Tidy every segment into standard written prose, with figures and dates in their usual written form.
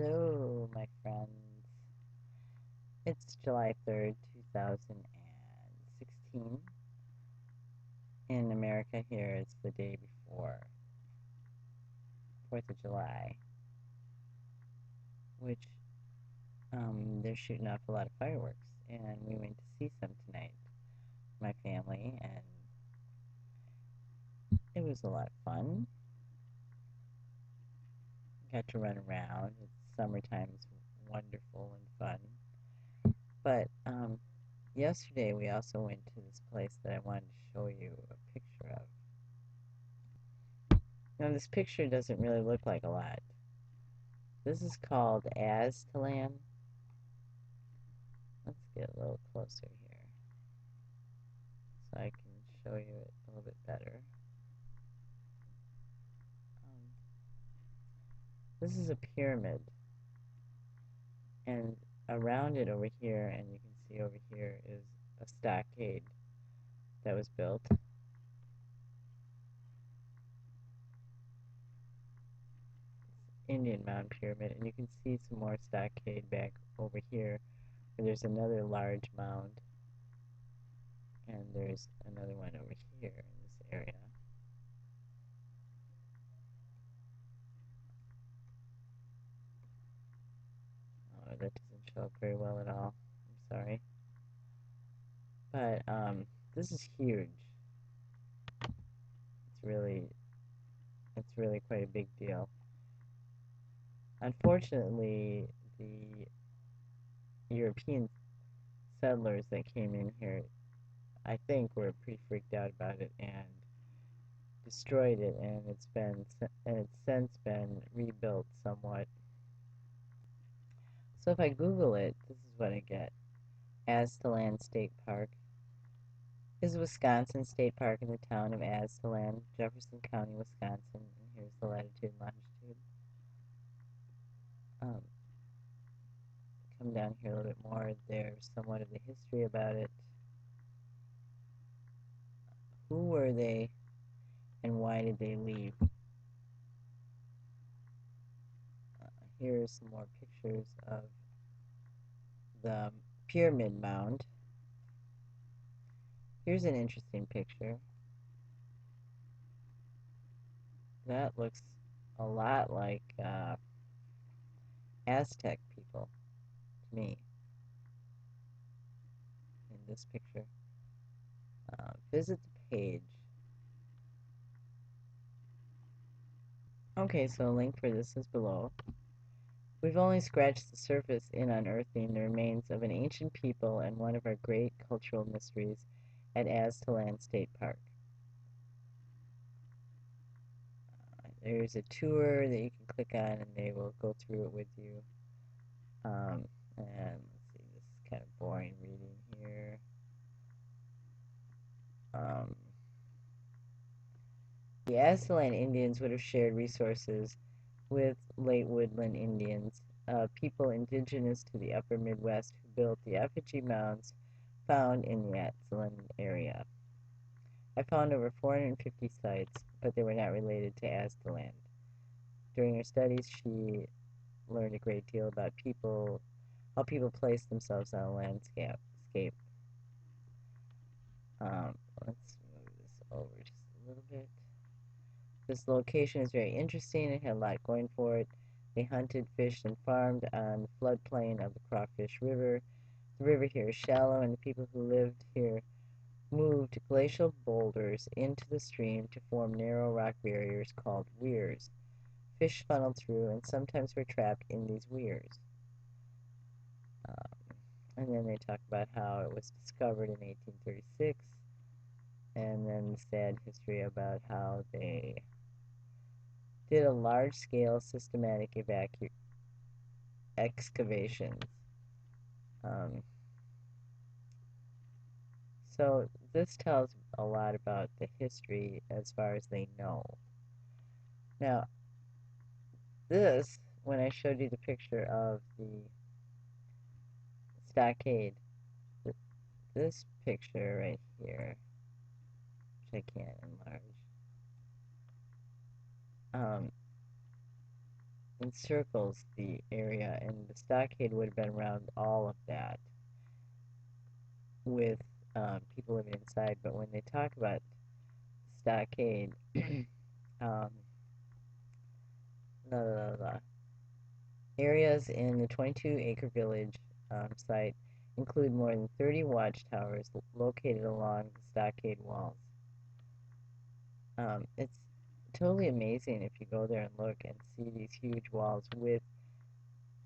Hello, my friends. It's July 3rd, 2016. In America here, it's the day before 4th of July, which they're shooting off a lot of fireworks. And we went to see some tonight, my family, and it was a lot of fun. Got to run around. It's summertime, it's wonderful and fun. But yesterday we also went to this place that I wanted to show you a picture of. Now, this picture doesn't really look like a lot. This is called Aztalan. Let's get a little closer here so I can show you it a little bit better. This is a pyramid, and around it over here, and you can see over here, is a stockade that was built. Indian Mound Pyramid, and you can see some more stockade back over here where there's another large mound, and there's another one over here in this area. Oh, that doesn't show up very well at all. I'm sorry. But this is huge. It's really quite a big deal. Unfortunately, the European settlers that came in here, I think, were pretty freaked out about it and destroyed it, and it's since been rebuilt somewhat. So if I Google it, this is what I get. Aztalan State Park is a Wisconsin state park in the town of Aztalan, Jefferson County, Wisconsin. And here's the latitude and longitude. Come down here a little bit more. There's somewhat of the history about it. Who were they, and why did they leave? Here's some more pictures of the pyramid mound. Here's an interesting picture. That looks a lot like Aztec people to me in this picture. Visit the page. Okay, so a link for this is below. We've only scratched the surface in unearthing the remains of an ancient people and one of our great cultural mysteries at Aztalan State Park. There's a tour that you can click on and they will go through it with you. And let's see, this is kind of boring reading here. The Aztalan Indians would have shared resources with late woodland Indians, people indigenous to the upper Midwest who built the effigy mounds found in the Aztalan area. I found over 450 sites, but they were not related to Aztalan. During her studies, she learned a great deal about people, how people place themselves on a landscape. Let's move this over just a little bit. This location is very interesting. It had a lot going for it. They hunted, fished, and farmed on the floodplain of the Crawfish River. The river here is shallow, and the people who lived here moved glacial boulders into the stream to form narrow rock barriers called weirs. Fish funneled through and sometimes were trapped in these weirs. And then they talk about how it was discovered in 1836, and then the sad history about how they did a large-scale systematic excavations. So this tells a lot about the history as far as they know. Now, this, when I showed you the picture of the stockade, this picture right here, which I can't enlarge, encircles the area, and the stockade would have been around all of that with people living inside. But when they talk about stockade, um, the areas in the 22-acre village site include more than 30 watchtowers located along the stockade walls. It's totally amazing if you go there and look and see these huge walls with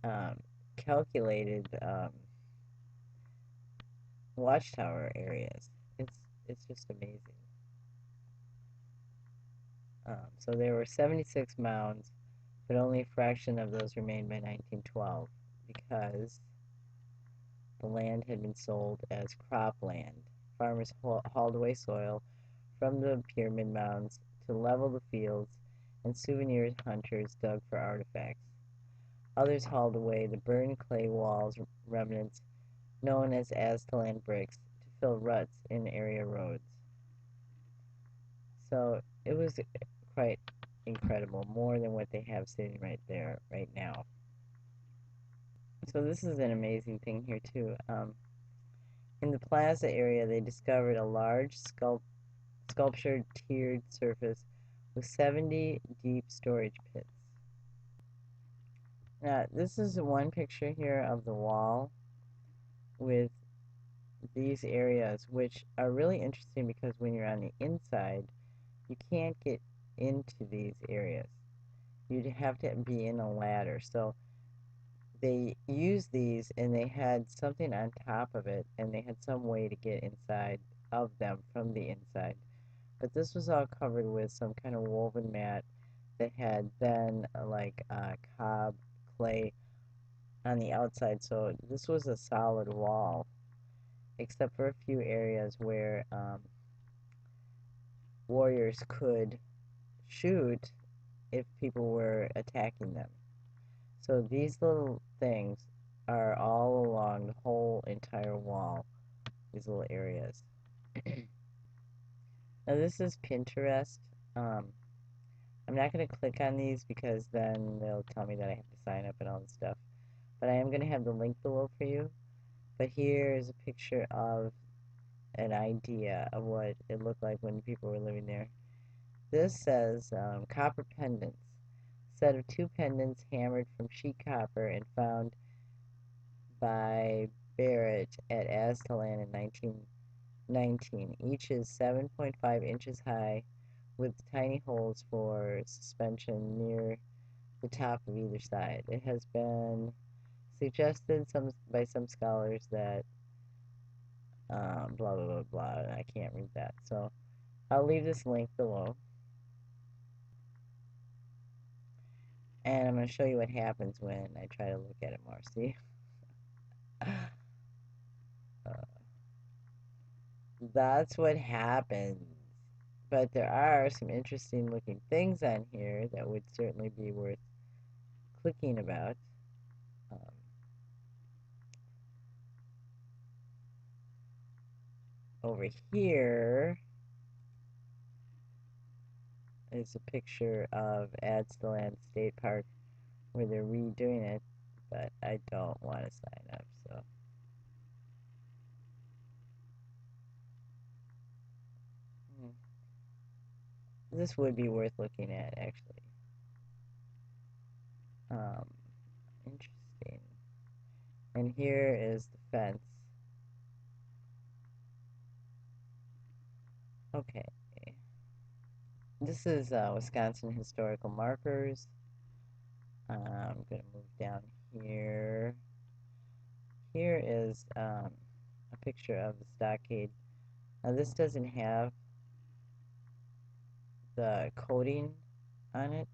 um, calculated watchtower areas. It's just amazing. So there were 76 mounds, but only a fraction of those remained by 1912 because the land had been sold as cropland. Farmers hauled away soil from the pyramid mounds to level the fields, and souvenir hunters dug for artifacts. Others hauled away the burned clay walls remnants known as Aztalan bricks to fill ruts in area roads. So it was quite incredible, more than what they have sitting right there right now. So this is an amazing thing here too. In the plaza area, they discovered a large sculptured tiered surface with 70 deep storage pits. Now, this is one picture here of the wall with these areas, which are really interesting because when you're on the inside, you can't get into these areas. You'd have to be in a ladder. So they used these and they had something on top of it and they had some way to get inside of them from the inside. But this was all covered with some kind of woven mat that had then like cob clay on the outside. So this was a solid wall, except for a few areas where warriors could shoot if people were attacking them. So these little things are all along the whole entire wall, these little areas. Now this is Pinterest. Um, I'm not going to click on these because then they'll tell me that I have to sign up and all this stuff. But I am going to have the link below for you. But here is a picture of an idea of what it looked like when people were living there. This says copper pendants. Set of 2 pendants hammered from sheet copper and found by Barrett at Aztalan in 1919. Each is 7.5 inches high with tiny holes for suspension near the top of either side. It has been suggested by some scholars that blah, blah, blah, blah. I can't read that. So I'll leave this link below. And I'm going to show you what happens when I try to look at it more. See? That's what happens. But there are some interesting looking things on here that would certainly be worth clicking about. Over here is a picture of Aztalan State Park where they're redoing it, but I don't want to sign up, so. This would be worth looking at, actually. Interesting. And here is the fence. Okay. This is Wisconsin historical markers. I'm going to move down here. Here is a picture of the stockade. Now this doesn't have the coating on it.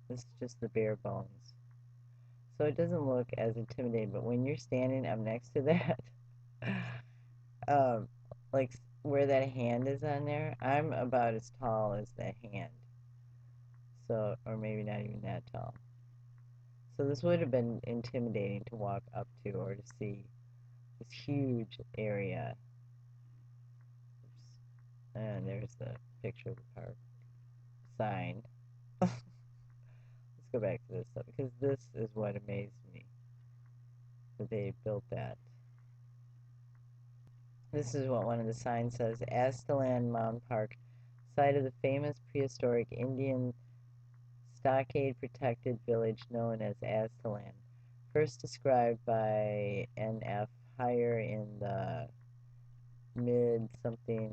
This is just the bare bones. So it doesn't look as intimidating, but when you're standing up next to that, like where that hand is on there, I'm about as tall as that hand. So, or maybe not even that tall. So this would have been intimidating to walk up to or to see this huge area. Oops. And there's the picture of the park sign. Let's go back to this stuff because this is what amazed me that they built that. This is what one of the signs says: Aztalan Mound Park, site of the famous prehistoric Indian stockade protected village known as Aztalan, first described by N.F. Heyer in the mid something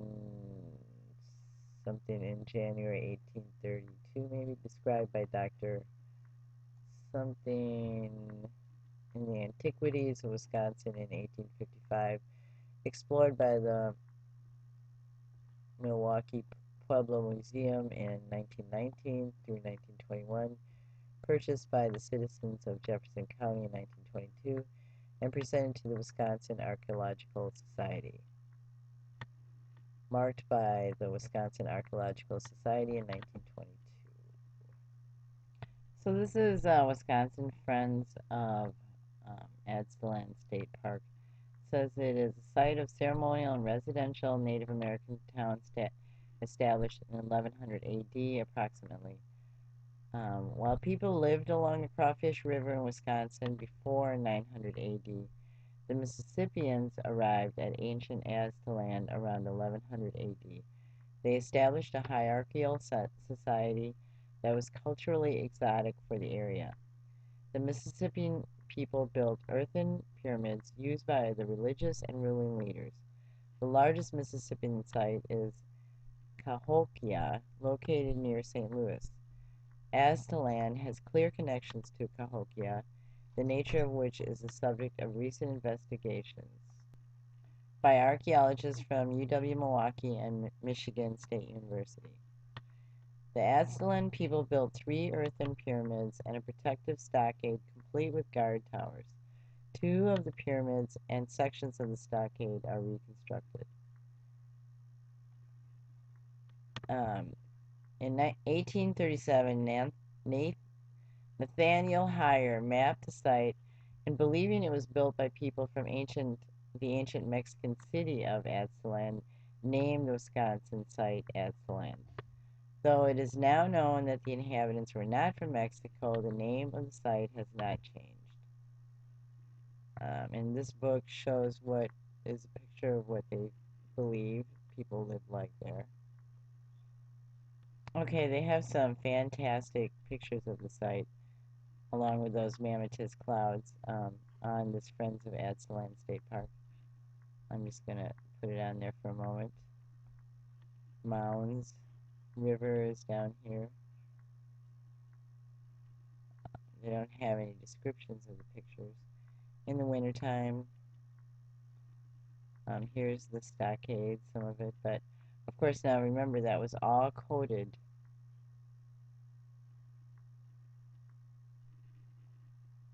in January 1832, maybe described by Dr. something in the Antiquities of Wisconsin in 1855, explored by the Milwaukee Pueblo Museum in 1919 through 1921, purchased by the citizens of Jefferson County in 1922, and presented to the Wisconsin Archaeological Society. Marked by the Wisconsin Archaeological Society in 1922. So this is Wisconsin Friends of Aztalan State Park. It says it is a site of ceremonial and residential Native American town established in 1100 AD approximately. While people lived along the Crawfish River in Wisconsin before 900 AD, the Mississippians arrived at ancient Aztalan around 1100 AD. They established a hierarchical society that was culturally exotic for the area. The Mississippian people built earthen pyramids used by the religious and ruling leaders. The largest Mississippian site is Cahokia, located near St. Louis. Aztalan has clear connections to Cahokia, the nature of which is the subject of recent investigations by archaeologists from UW-Milwaukee and Michigan State University. The Aztalan people built 3 earthen pyramids and a protective stockade complete with guard towers. 2 of the pyramids and sections of the stockade are reconstructed. In 1837, Nathaniel Heyer mapped the site, and believing it was built by people from the ancient Mexican city of Aztalan, named the Wisconsin site Aztalan. Though it is now known that the inhabitants were not from Mexico, the name of the site has not changed. And this book shows what is a picture of what they believe people lived like there. Okay, they have some fantastic pictures of the site, along with those mammotus clouds on this Friends of Aztalan State Park. I'm just going to put it on there for a moment. Mounds, rivers down here. They don't have any descriptions of the pictures. In the wintertime, here's the stockade, some of it, but of course now remember that was all coded.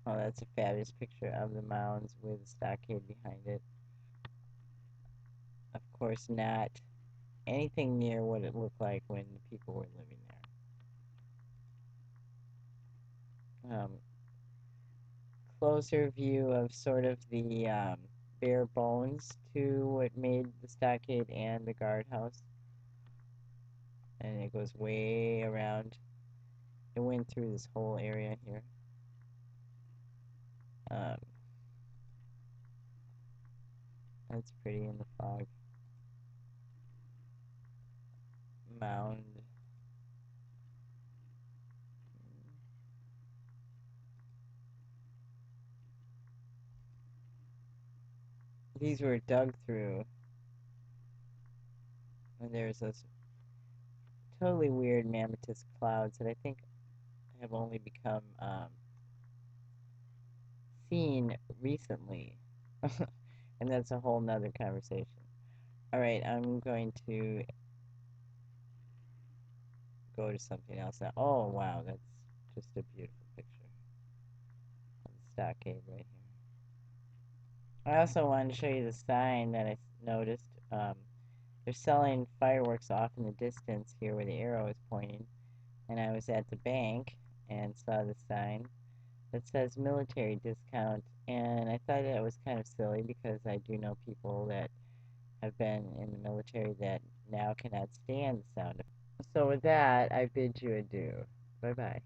Oh, that's a fabulous picture of the mounds with the stockade behind it. Of course, not anything near what it looked like when the people were living there. Closer view of sort of the bare bones to what made the stockade and the guardhouse. And it goes way around. It went through this whole area here. That's pretty in the fog. Mound. These were dug through. And there's those totally weird mammotus clouds that I think have only become seen recently. And that's a whole nother conversation. Alright, I'm going to go to something else now. Oh, wow, that's just a beautiful picture of the stockade right here. I also wanted to show you the sign that I noticed. They're selling fireworks off in the distance here where the arrow is pointing. And I was at the bank and saw the sign that says military discount. And I thought that was kind of silly because I do know people that have been in the military that now cannot stand the sound of it. So with that, I bid you adieu. Bye-bye.